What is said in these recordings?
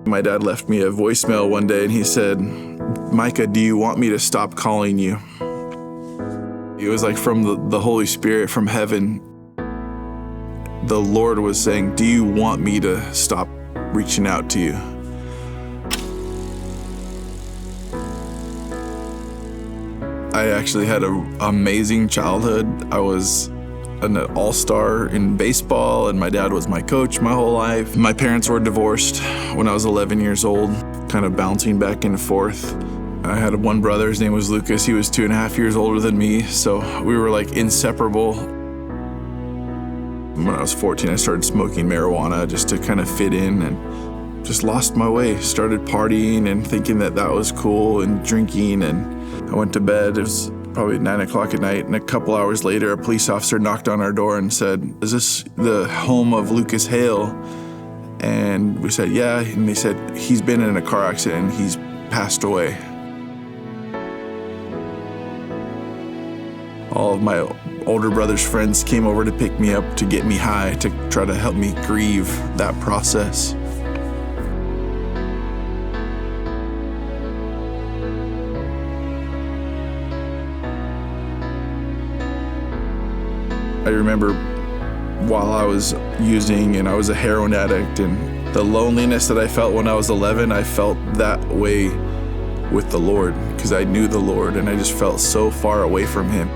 My dad left me a voicemail one day and he said, "Micah, do you want me to stop calling you?" It was like from the Holy Spirit from heaven. The Lord was saying, "Do you want me to stop reaching out to you?" I actually had an amazing childhood. I was an all-star in baseball, and my dad was my coach my whole life. My parents were divorced when I was 11 years old, kind of bouncing back and forth. I had one brother, his name was Lucas. He was 2.5 years older than me, so we were like inseparable. When I was 14, I started smoking marijuana just to kind of fit in, and just lost my way. Started partying and thinking that was cool, and drinking, and I went to bed. It was probably 9 o'clock at night, and a couple hours later, a police officer knocked on our door and said, "Is this the home of Micah Hale?" And we said, "Yeah." And they said, "He's been in a car accident and he's passed away." All of my older brother's friends came over to pick me up, to get me high, to try to help me grieve that process. I remember while I was using, and I was a heroin addict, and the loneliness that I felt when I was 11, I felt that way with the Lord, because I knew the Lord and I just felt so far away from Him.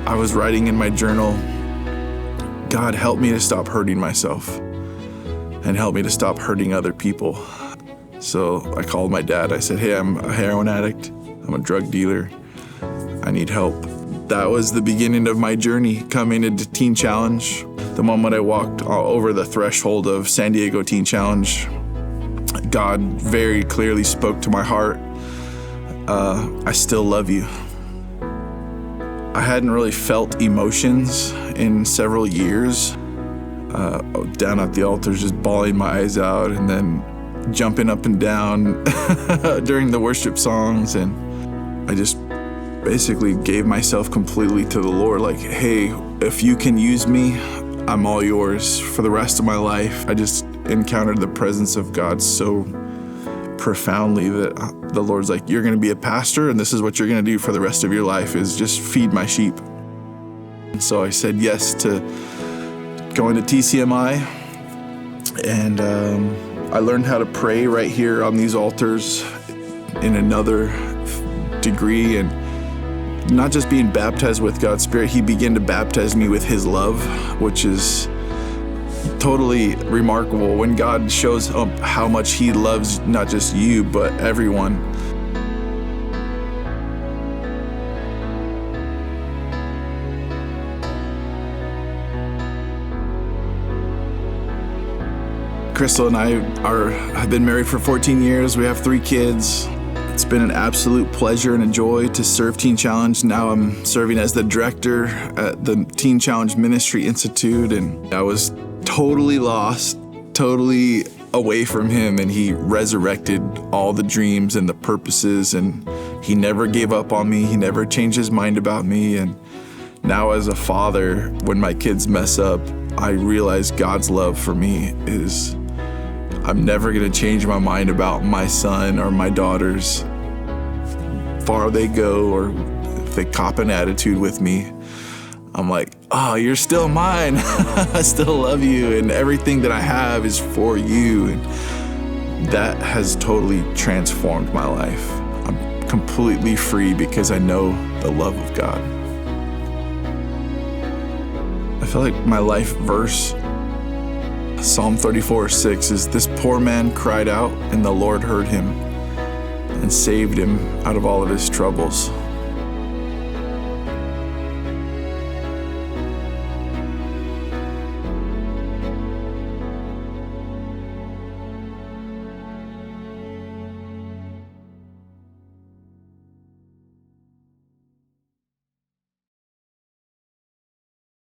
I was writing in my journal, "God, help me to stop hurting myself and help me to stop hurting other people." So I called my dad. I said, "Hey, I'm a heroin addict. I'm a drug dealer. I need help." That was the beginning of my journey coming into Teen Challenge. The moment I walked over the threshold of San Diego Teen Challenge, God very clearly spoke to my heart, "I still love you." I hadn't really felt emotions in several years. Down at the altar, just bawling my eyes out, and then jumping up and down during the worship songs. And I just basically gave myself completely to the Lord. Like, "Hey, if you can use me, I'm all yours for the rest of my life." I just encountered the presence of God so profoundly that the Lord's like, "You're going to be a pastor, and this is what you're going to do for the rest of your life, is just feed my sheep." And so I said yes to going to TCMI, and I learned how to pray right here on these altars in another degree, and not just being baptized with God's Spirit, He began to baptize me with His love, which is totally remarkable when God shows up how much He loves not just you, but everyone. Crystal and I have been married for 14 years. We have 3 kids. It's been an absolute pleasure and a joy to serve Teen Challenge. Now I'm serving as the director at the Teen Challenge Ministry Institute, and I was totally lost, totally away from Him, and He resurrected all the dreams and the purposes, and He never gave up on me. He never changed His mind about me. And now as a father, when my kids mess up, I realize God's love for me is, I'm never going to change my mind about my son or my daughters. Far they go, or if they cop an attitude with me, I'm like, "Oh, you're still mine." I still love you, and everything that I have is for you. And that has totally transformed my life. I'm completely free because I know the love of God. I feel like my life verse, Psalm 34:6, is, "This poor man cried out, and the Lord heard him and saved him out of all of his troubles."